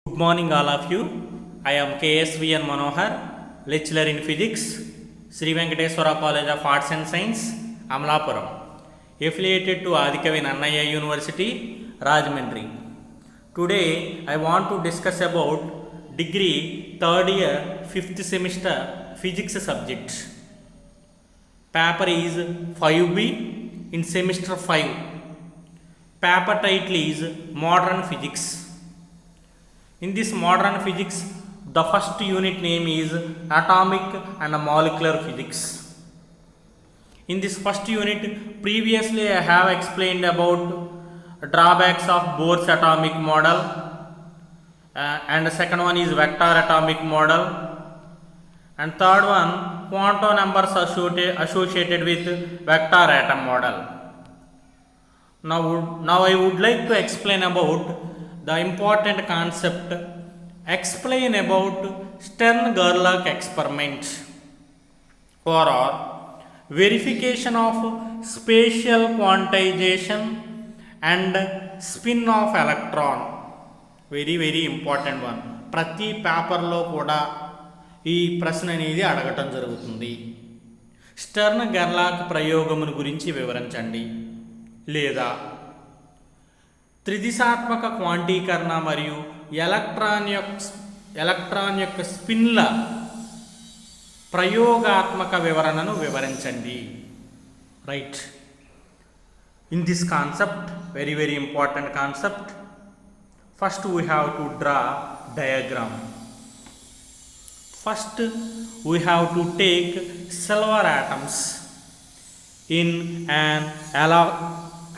Good morning, all of you. I am KSVN Manohar, lecturer in physics, Sri Venkateswara College of Arts and Science, Amlapuram, affiliated to Adikavi Nannaya University, Rajahmundry. Today, I want to discuss about degree 3rd year 5th semester physics subject. Paper is 5B in semester 5. Paper title is Modern Physics. In this modern physics, the first unit name is Atomic and Molecular Physics. In this first unit, previously I have explained about drawbacks of Bohr's atomic model, and the second one is vector atomic model, and third one quantum numbers associated with vector atom model. Now I would like to explain about the important concept, explain about Stern-Gerlach experiment for verification of spatial quantization and spin of electron. Very important one. ప్రతి పేపర్లో కూడా ఈ ప్రశ్న అనేది అడగటం జరుగుతుంది. Stern గెర్లాక్ ప్రయోగమును గురించి వివరించండి, లేదా త్రిదిశాత్మక క్వాంటీకరణ మరియు ఎలక్ట్రాన్ యొక్క స్పిన్ల ప్రయోగాత్మక వివరణను వివరించండి. Right. In this concept, very important concept, first we have to draw diagram. First we have to take silver atoms in an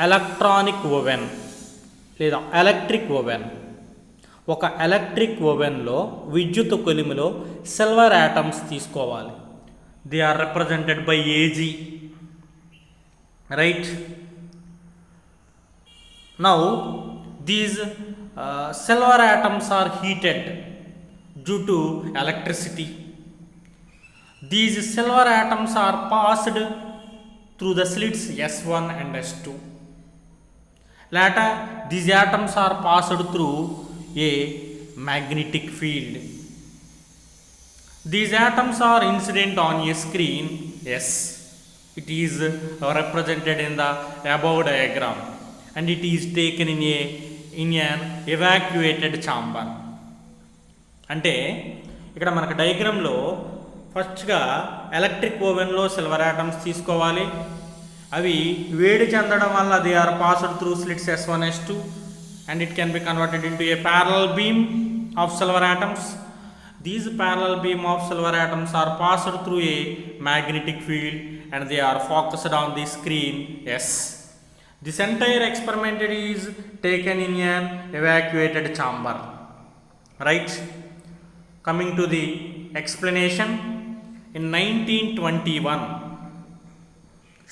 electronic oven లేదా ఎలక్ట్రిక్ ఓవెన్. ఒక ఎలక్ట్రిక్ ఓవెన్లో విద్యుత్ కొలిమిలో సిల్వర్ యాటమ్స్ తీసుకోవాలి. They are represented by AG. Right. Now these silver atoms are heated due to electricity. These silver atoms are passed through the slits S1 and S2. Later, these atoms are passed through a magnetic field. These atoms are incident on a screen. Yes, it is represented in the above diagram, and it is taken in an evacuated chamber. అంటే ఇక్కడ మనకు డయాగ్రామ్లో ఫస్ట్గా electric ఓవెన్లో silver atoms తీసుకోవాలి. అవి వేడి చెందడం వల్ల they are passed through slits S1 S2 and it can be converted into a parallel beam of silver atoms. These parallel beam of silver atoms are passed through a magnetic field and they are focused on the screen S. This entire experiment is taken in an evacuated chamber. Right. Coming to the explanation, in 1921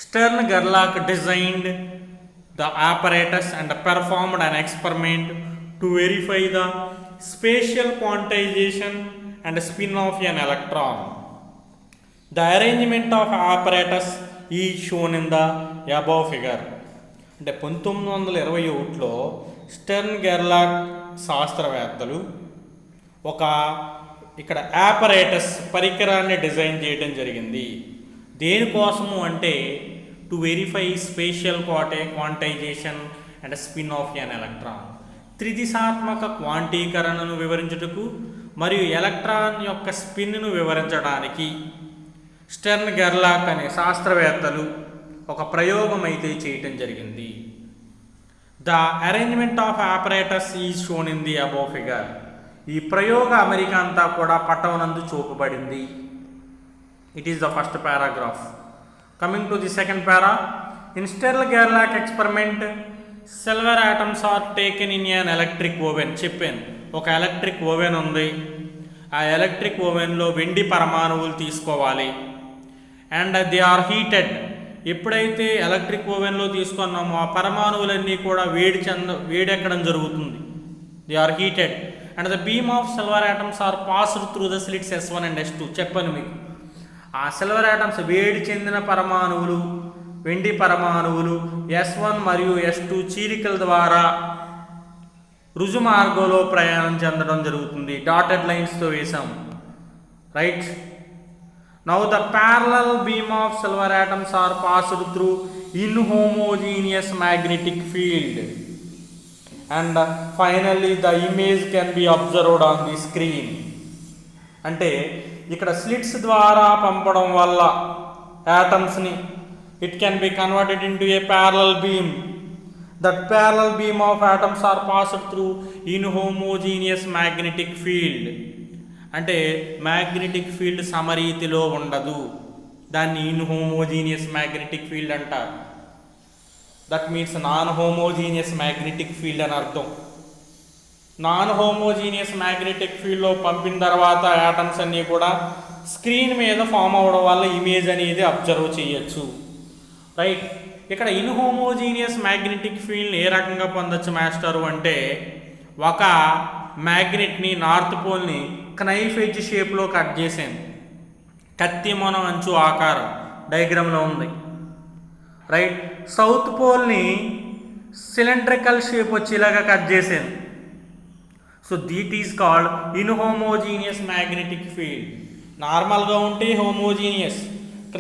Stern-Gerlach designed the apparatus and performed an experiment to verify the spatial quantization and spin of an electron. The arrangement of apparatus is shown in the above figure. అంటే 1921లో స్టెర్న్-గెర్లాక్ శాస్త్రవేత్తలు ఇక్కడ apparatus పరికరాన్ని design చేయడం జరిగింది. దేనికోసము అంటే to verify spatial quantization and spin of an electron. త్రిదిశాత్మక క్వాంటీకరణను వివరించుటకు మరియు ఎలక్ట్రాన్ యొక్క స్పిన్ను వివరించడానికి స్టెర్న్-గెర్లాక్ అనే శాస్త్రవేత్తలు ఒక ప్రయోగం అయితే చేయటం జరిగింది. The arrangement of operators is shown in the above figure. ఈ ప్రయోగ అమరిక అంతా కూడా పటమునందు చూపబడింది. It is the first paragraph. Coming to the second para, in Stern-Gerlach experiment, silver atoms are taken in an electric oven. చెప్పాను, ఒక electric oven ఉంది. ఆ ఎలక్ట్రిక్ ఓవెన్లో వెండి పరమాణువులు తీసుకోవాలి. And they are heated. ఎప్పుడైతే ఎలక్ట్రిక్ ఓవెన్లో తీసుకున్నామో ఆ పరమాణువులన్నీ కూడా వేడెక్కడం జరుగుతుంది. They are heated and the beam of silver atoms are passed through the slits S1 and S2. చెప్పాను మీకు, ఆ సిల్వర్ యాటమ్స్ వేడి చెందిన పరమాణువులు, వెండి పరమాణువులు S1 మరియు S2 చీలికల ద్వారా రుజుమార్గంలో ప్రయాణం చెందడం జరుగుతుంది. డాటెడ్ లైన్స్తో వేసాం, right. Now the parallel beam of silver atoms are passed through inhomogeneous magnetic field and finally the image can be observed on the screen. అంటే ఇక్కడ స్లిట్స్ ద్వారా పంపడం వల్ల యాటమ్స్ని it can be converted into a parallel beam. That parallel beam of atoms are passed through inhomogeneous magnetic field. అంటే magnetic field సమరీతిలో ఉండదు, దాన్ని ఇన్హోమోజీనియస్ మ్యాగ్నెటిక్ ఫీల్డ్ అంటారు. That means non homogeneous magnetic field అని అర్థం. నాన్ హోమోజీనియస్ మ్యాగ్నెటిక్ ఫీల్డ్లో పంపిన తర్వాత యాటమ్స్ అన్నీ కూడా స్క్రీన్ మీద ఫామ్ అవ్వడం వల్ల ఇమేజ్ అనేది అబ్జర్వ్ చేయొచ్చు, రైట్. ఇక్కడ ఇన్హోమోజీనియస్ మ్యాగ్నెటిక్ ఫీల్డ్ని ఏ రకంగా పొందొచ్చు మాస్టరు అంటే, ఒక మ్యాగ్నెట్ని నార్త్ పోల్ని నైఫ్ ఎడ్జ్ షేప్లో కట్ చేసాను, కత్తి మొన అంచు ఆకారం డయాగ్రామ్లో ఉంది, రైట్. సౌత్ పోల్ని సిలిండ్రికల్ షేప్ వచ్చేలాగా కట్ చేసాను. So that is called inhomogeneous magnetic field. నార్మల్గా ఉంటే homogeneous,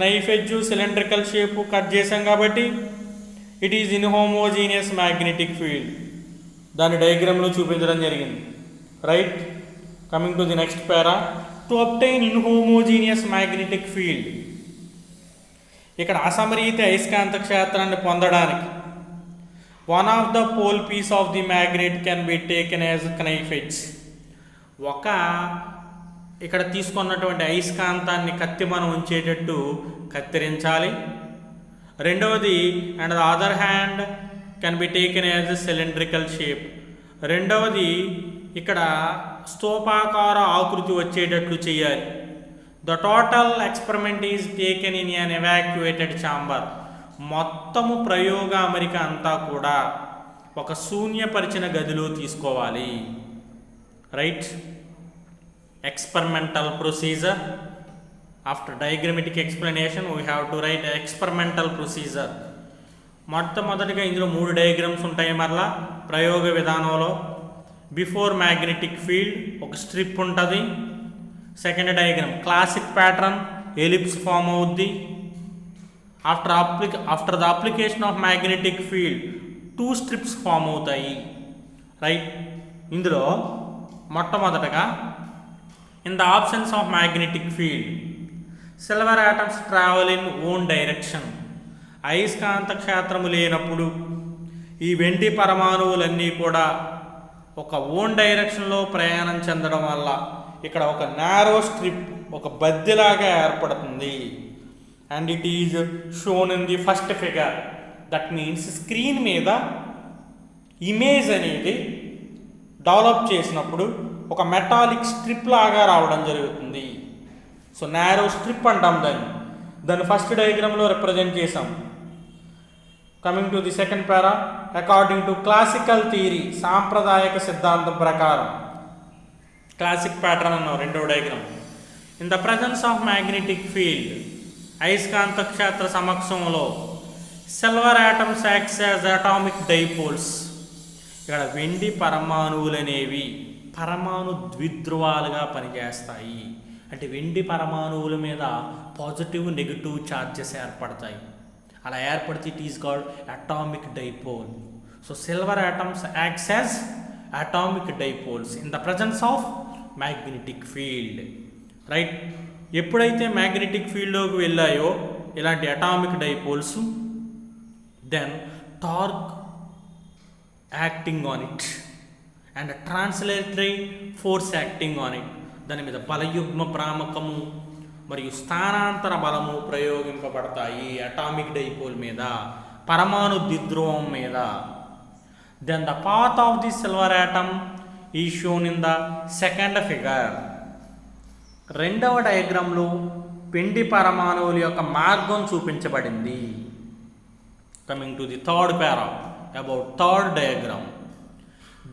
knife edge cylindrical shape cut చేసాం కాబట్టి it is inhomogeneous magnetic field. దాని డయాగ్రామ్లో చూపించడం జరిగింది, right. Coming to the next para. To obtain inhomogeneous magnetic field, ఇక్కడ అసమరీతి అయస్కాంత క్షేత్రాన్ని పొందడానికి one of the pole piece of the magnet can be taken as knife edge. ఒక ఇక్కడ తీసుకున్నటువంటి అయస్కాంతాన్ని కత్తి మనం ఉంచేటట్టు కత్తిరించాలి. రెండవది and the other hand can be taken as cylindrical shape. రెండవది ఇక్కడ స్తూపాకార ఆకృతి వచ్చేటట్లు చేయాలి. The total experiment is taken in an evacuated chamber. మొత్తము ప్రయోగ అమరిక అంతా కూడా ఒక శూన్యపరిచిన గదిలో తీసుకోవాలి, right. Experimental procedure. After diagrammatic explanation we have to write experimental procedure. మొట్టమొదటిగా ఇందులో 3 డయాగ్రామ్స్ ఉంటాయి. మరలా ప్రయోగ విధానంలో బిఫోర్ మ్యాగ్నెటిక్ ఫీల్డ్ ఒక స్ట్రిప్ ఉంటుంది. Second diagram classic pattern, ellipse form అవుద్ది. After the application of magnetic field 2 strips form అవుతాయి, రైట్. ఇందులో మొట్టమొదటగా in the absence of magnetic field silver atoms travel in own direction. అయస్కాంత క్షేత్రము లేనప్పుడు ఈ వెండి పరమాణువులన్నీ కూడా ఒక ఓన్ డైరెక్షన్లో ప్రయాణం చెందడం వల్ల ఇక్కడ ఒక నారో స్ట్రిప్, ఒక బద్దెలాగా ఏర్పడుతుంది. And it is shown in the first figure. That means screen మీద ఇమేజ్ అనేది డెవలప్ చేసినప్పుడు ఒక మెటాలిక్ స్ట్రిప్ లాగా రావడం జరుగుతుంది. సో నారో స్ట్రిప్ అంటాం దాన్ని ఫస్ట్ డయాగ్రామ్లో రిప్రజెంట్ చేసాం. Coming to the second para. According to classical theory, సాంప్రదాయక సిద్ధాంతం ప్రకారం క్లాసిక్ ప్యాటర్న్ అన్నాం రెండో diagram. In the presence of magnetic field, అయస్కాంత క్షేత్ర సమక్షంలో silver atoms acts as atomic dipoles. ఇక్కడ వెండి పరమాణువులు అనేవి పరమాణు ద్విధ్రువాలుగా పనిచేస్తాయి. అంటే వెండి పరమాణువుల మీద పాజిటివ్ నెగిటివ్ ఛార్జెస్ ఏర్పడతాయి. అలా ఏర్పడితే it is called atomic dipole. So silver atoms acts as atomic dipoles in the presence of magnetic field, right. ఎప్పుడైతే మ్యాగ్నెటిక్ ఫీల్డ్లోకి వెళ్ళాయో ఇలాంటి atomic dipoles, then torque acting on it and translatory force acting on it. దాని మీద బలయుగ్మ భ్రామకము మరియు స్థానాంతర బలము ప్రయోగింపబడతాయి atomic dipole మీద, పరమాణు ద్విధ్రువం మీద. Then the path of the silver atom is shown in the second figure. రెండవ డయాగ్రామ్లో వెండి పరమాణువుల యొక్క మార్గం చూపించబడింది. Coming to the third para about third diagram.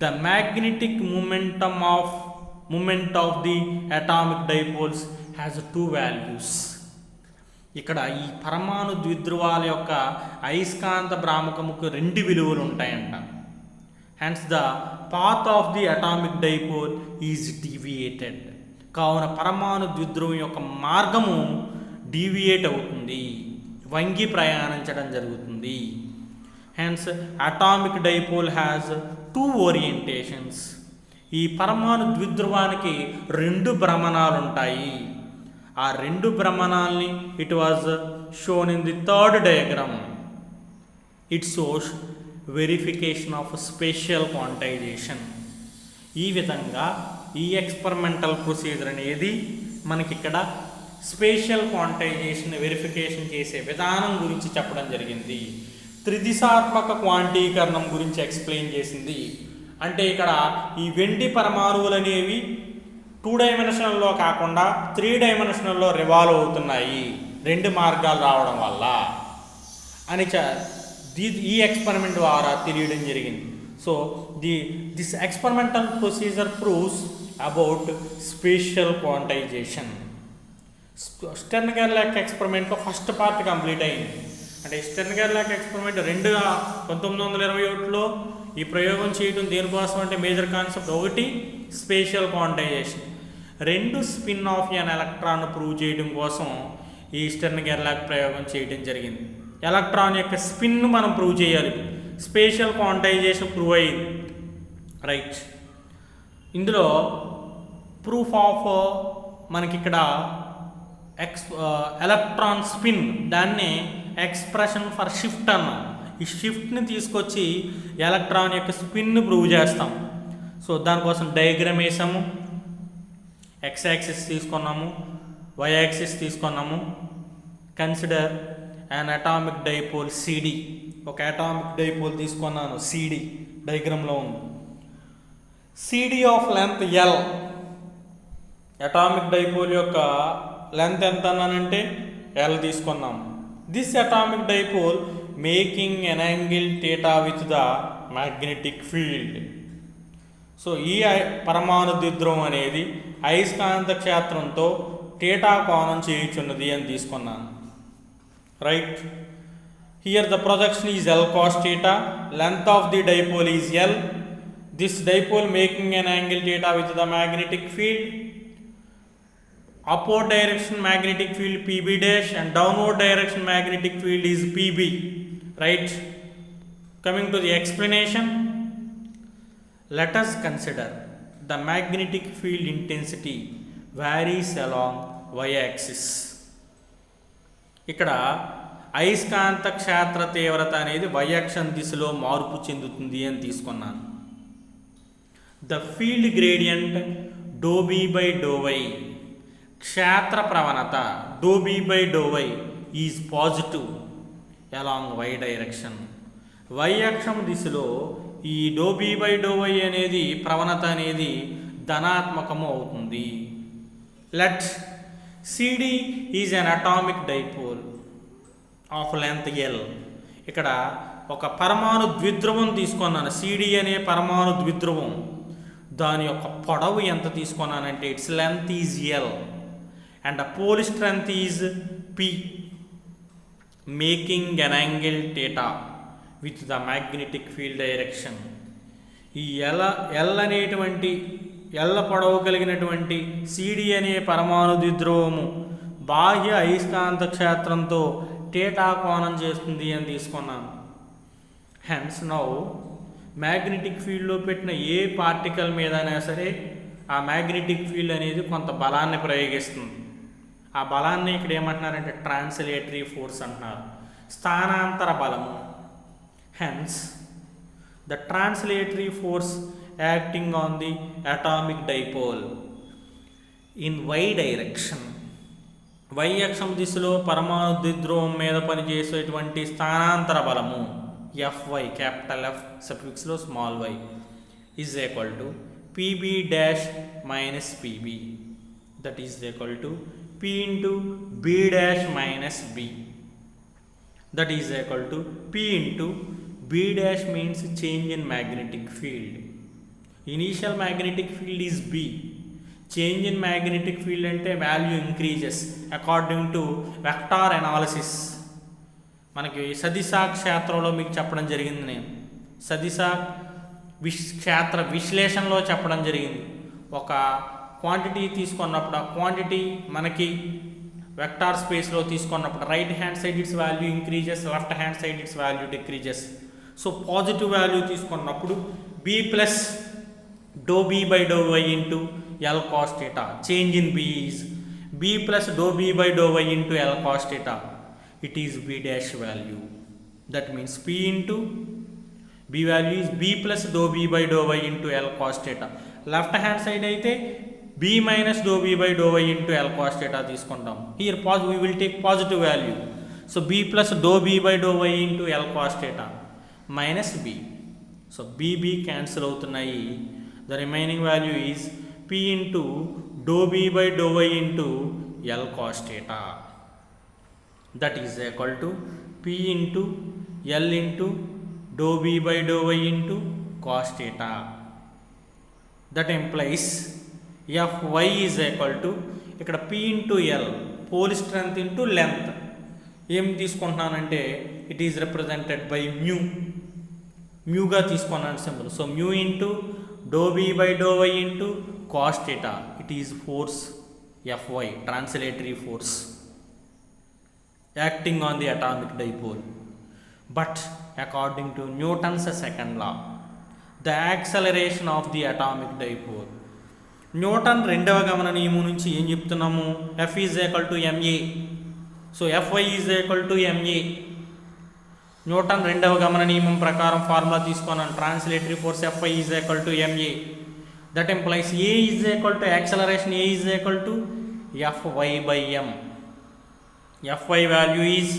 The magnetic moment of the atomic dipoles has 2 values. ఇక్కడ ఈ పరమాణు ద్విధ్రువాల యొక్క అయస్కాంత భ్రామకముకు 2 విలువలు ఉంటాయంట. Hence the path of the atomic dipole is deviated. కావున పరమాణు ద్విధ్రువం యొక్క మార్గము డీవియేట్ అవుతుంది, వంగి ప్రయాణించడం జరుగుతుంది. Hence atomic dipole has 2 orientations. ఈ పరమాణు ద్విధ్రువానికి 2 భ్రమణాలు ఉంటాయి. ఆ 2 భ్రమణాలని it was shown in the third diagram. It shows verification of special quantization. ఈ విధంగా ఈ ఎక్స్పెరిమెంటల్ ప్రొసీజర్ అనేది మనకి ఇక్కడ స్పేషియల్ క్వాంటైజేషన్ వెరిఫికేషన్ చేసే విధానం గురించి చెప్పడం జరిగింది. త్రిదిశాత్మక క్వాంటీకరణం గురించి ఎక్స్ప్లెయిన్ చేసింది. అంటే ఇక్కడ ఈ వెండి పరమాణువులు అనేవి 2 డైమెన్షనల్లో కాకుండా 3 డైమెన్షనల్లో రివాల్వ్ అవుతున్నాయి 2 మార్గాలు రావడం వల్ల అని ఈ ఎక్స్పెరిమెంట్ ద్వారా తెలియడం జరిగింది. So this experimental procedure proves about spatial quantization. Stern గెర్లాక్ ఎక్స్పెరిమెంట్లో ఫస్ట్ పార్ట్ కంప్లీట్ అయింది. అంటే స్టెర్న్ గెర్లాక్ ఎక్స్పెరిమెంట్ 1921లో ఈ ప్రయోగం చేయడం దేనికోసం అంటే major concept 1 spatial quantization, 2 spin of an electron prove చేయడం కోసం ఈ స్టెర్న్ గెర్లాక్ ప్రయోగం చేయడం జరిగింది. ఎలక్ట్రాన్ యొక్క స్పిన్ను మనం ప్రూవ్ చేయాలి. స్పేషియల్ క్వాంటైజేషన్ ప్రూవ్ అయ్యింది, రైట్. ఇందులో ప్రూఫ్ ఆఫ్ మనకి ఇక్కడ ఎలక్ట్రాన్ స్పిన్, దాన్ని ఎక్స్ప్రెషన్ ఫర్ షిఫ్ట్ అన్నాం. ఈ షిఫ్ట్ని తీసుకొచ్చి ఎలక్ట్రాన్ యొక్క స్పిన్ను ప్రూవ్ చేస్తాం. సో దానికోసం డయాగ్రామ్ వేసాము. ఎక్స్ యాక్సిస్ తీసుకున్నాము, వై యాక్సిస్ తీసుకున్నాము. Consider and atomic dipole CD. ఒక అటామిక్ డైపోల్ తీసుకున్నాను, సిడి డయాగ్రామ్లో ఉంది. CD of length L. Atomic dipole యొక్క లెంత్ ఎంత అన్నానంటే ఎల్ తీసుకున్నాము. This atomic dipole making an angle theta with the magnetic field. So ఈ పరమాణు ద్విధ్రువం అనేది అయస్కాంత క్షేత్రంతో థీటా కోణం చేయుచున్నది అని తీసుకున్నాను, right. Here the projection is L cos theta. Length of the dipole is L. This dipole making an angle theta with the magnetic field. Upward direction magnetic field PB dash and downward direction magnetic field is PB, right. Coming to the explanation, let us consider the magnetic field intensity varies along y-axis. ఇక్కడ అయస్కాంత క్షేత్ర తీవ్రత అనేది y-అక్షం దిశలో మార్పు చెందుతుంది అని తీసుకున్నాను. The field gradient dou B by dou y, క్షేత్ర ప్రవణత dou B by dou y is positive along y direction. y అక్షం దిశలో ఈ dou B by dou y అనేది ప్రవణత అనేది ధనాత్మకము అవుతుంది. Let CD is an atomic dipole of length L. ఇక్కడ ఒక పరమాణు ద్విధ్రువం తీసుకున్నాను, CD అనే పరమాణు ద్విధ్రువం. దాని యొక్క పొడవు ఎంత తీసుకున్నానంటే it's length is L and the pole strength is P, making an angle theta with the magnetic field direction. ఈ L అనేటువంటి L పొడవు కలిగినటువంటి CD అనే పరమాణు ద్విధ్రువము బాహ్య అయస్కాంత క్షేత్రంతో థీటా కోణం చేస్తుంది అని తీసుకున్నాను. హెన్స్ నౌ మ్యాగ్నెటిక్ ఫీల్డ్లో పెట్టిన ఏ పార్టికల్ మీదైనా సరే ఆ మ్యాగ్నెటిక్ ఫీల్డ్ అనేది కొంత బలాన్ని ప్రయోగిస్తుంది. ఆ బలాన్ని ఇక్కడ ఏమంటున్నారంటే ట్రాన్స్లేటరీ ఫోర్స్ అంటున్నారు, స్థానాంతర బలము. Hence the translatory force acting on the atomic dipole in Y direction. Y అక్షం దిశలో పరమాణు ద్విధ్రువం మీద పనిచేసేటువంటి స్థానాంతర బలము FY, క్యాపిటల్ F సఫిక్స్లో small y is equal to PB dash minus PB, that is equal to P into B dash minus B, that is equal to P into B dash means change in magnetic field. Initial magnetic field is B. Change in magnetic field ante value increases according to vector analysis. మనకి సదిశా క్షేత్రంలో మీకు చెప్పడం జరిగింది. నేను సదిశా క్షేత్ర విశ్లేషణలో చెప్పడం జరిగింది. ఒక క్వాంటిటీ తీసుకున్నప్పుడు ఆ క్వాంటిటీ మనకి వెక్టార్ స్పేస్లో తీసుకున్నప్పుడు right hand side its value increases, left hand side its value decreases. So positive value తీసుకున్నప్పుడు B plus doe B by do Y into L cos theta. Change in B is B plus doe B by do Y into L cos theta. It is B dash value. That means P into B value is B plus doe B by do Y into L cos theta. Left hand side అయితే B minus doe B by do Y into L cos theta తీసుకుంటాం. Here we will take positive value. So B plus doe B by do Y into L cos theta minus B. So B cancel అవుతున్నాయి. The remaining value is P into do B by do Y into L cos theta. That is equal to P into L into do B by do Y into cos theta. That implies Fy is equal to ఇక్కడ P into L pole strength into length. ఏం తీసుకుంటున్నానంటే it is represented by మ్యూగా తీసుకున్నాను symbol. So mu into do B by do Y into cos theta. It is force Fy, translatory force acting on the atomic dipole. But according to Newton's second law, the acceleration of the atomic dipole, Newton రెండవ గమన నియమం నుంచి ఏం చెప్తున్నాము? F is equal to ma. So Fy is equal to ma. Newton రెండవ గమన నియమం ప్రకారం ఫార్ములా తీసుకున్నాను. Translatory force Fy is equal to ma. That implies a is equal to acceleration a is equal to Fy by m. Fy value is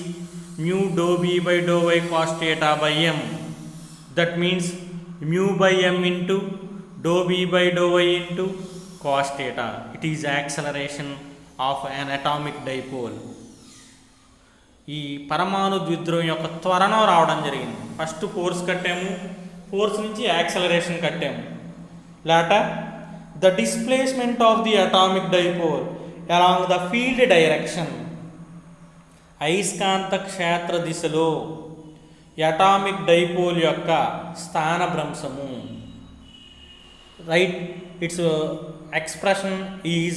mu do B by do Y cos theta by m. That means mu by m into do B by do Y into cos theta. It is acceleration of an atomic dipole. ఈ పరమాణు ద్విధ్రువం యొక్క త్వరణం రావడం జరిగింది. First force కట్టాము, force నుంచి acceleration కట్టాము. Later the displacement of the atomic dipole along the field direction. అయస్కాంత క్షేత్ర దిశలో అటామిక్ డైపోల్ యొక్క స్థానభ్రంశము. Right, it's expression is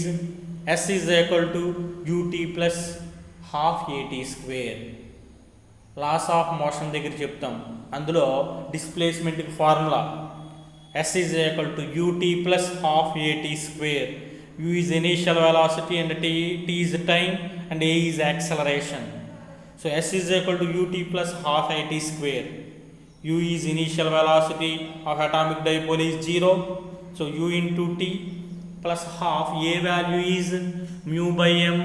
S is equal to ut plus half at square. Laws of motion దగ్గర చెప్తాం. అందులో డిస్ప్లేస్మెంట్కి formula S is equal to ut plus half at square. U is initial velocity and t is time and a is acceleration. So S is equal to ut plus half at square. U is initial velocity of atomic dipole is 0. So u into t plus half, a value is mu by m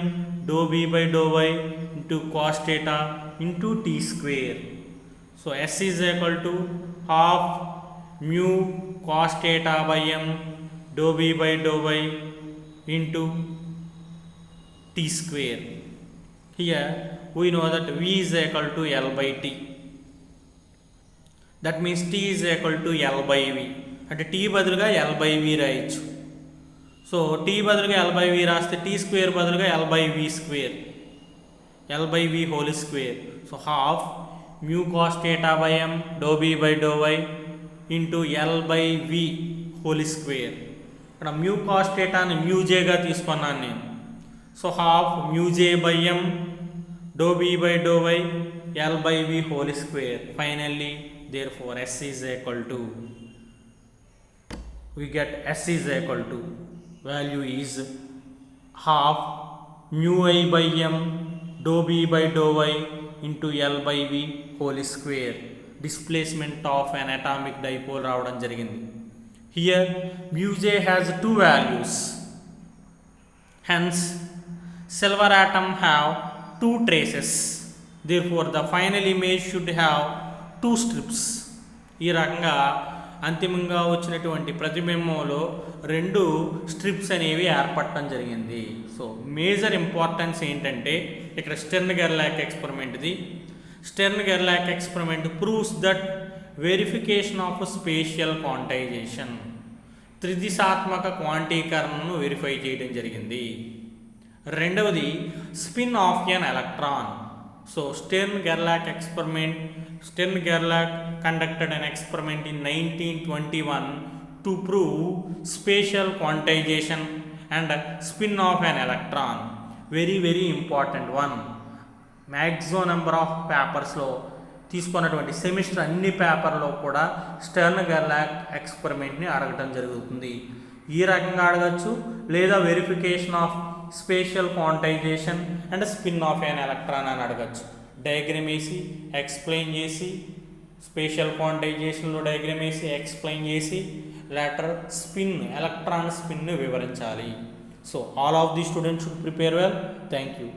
dou b by dou y into cos theta into t square. So S is equal to half mu cos theta by m dou b by dou y into t square. Here we know that V is equal to L by T. That means T is equal to L by V. అంటే T బదులుగా L by V రాయొచ్చు. So T బదులుగా L by V రాస్తే T square బదులుగా L by V square, L by V whole square. So half mu cos theta by m do B by do Y into L by V whole square. ఇక్కడ mu cos థీటాని mu జేగా తీసుకున్నాను నేను. So half mu J by m do B by do Y L by V whole square. Finally therefore S is equal to, we get S is equal to, value is half mu I by m dou b by dou y into L by V whole square. Displacement of an atomic dipole రావడం జరిగింది. Here mu j has two values, hence silver atom have two traces, therefore the final image should have two strips. ఈ రకంగా అంతిమంగా వచ్చినటువంటి ప్రతిబింబంలో రెండు strips అనేవి ఏర్పడటం జరిగింది. సో మేజర్ ఇంపార్టెన్స్ ఏంటంటే ఇక్కడ స్టెర్న్ గెర్లాక్ ఎక్స్పెరిమెంట్ది. స్టెర్న్ గెర్లాక్ experiment proves that verification of spatial quantization, త్రిదిశాత్మక క్వాంటీకరణను వెరిఫై చేయడం జరిగింది. రెండవది spin of an electron. So Stern గెర్లాక్ experiment Stern Gerlach conducted an experiment in 1921 to prove spatial quantization and spin of an electron. Very important one. Maximum number of పేపర్స్లో తీసుకున్నటువంటి semester అన్ని పేపర్లో కూడా స్టెర్న్ గెర్లాక్ ఎక్స్పెరిమెంట్ని అడగటం జరుగుతుంది. ఈ రకంగా అడగచ్చు, లేదా verification of spatial quantization and spin of an electron అని అడగచ్చు. డయాగ్రమ్ వేసి ఎక్స్ప్లెయిన్ చేసి, స్పేషియల్ క్వాంటైజేషన్లో డయాగ్రమ్ వేసి ఎక్స్ప్లెయిన్ చేసి, లేటర్ స్పిన్ ఎలక్ట్రాన్ స్పిన్ను వివరించాలి. So all of the students should prepare well. Thank you.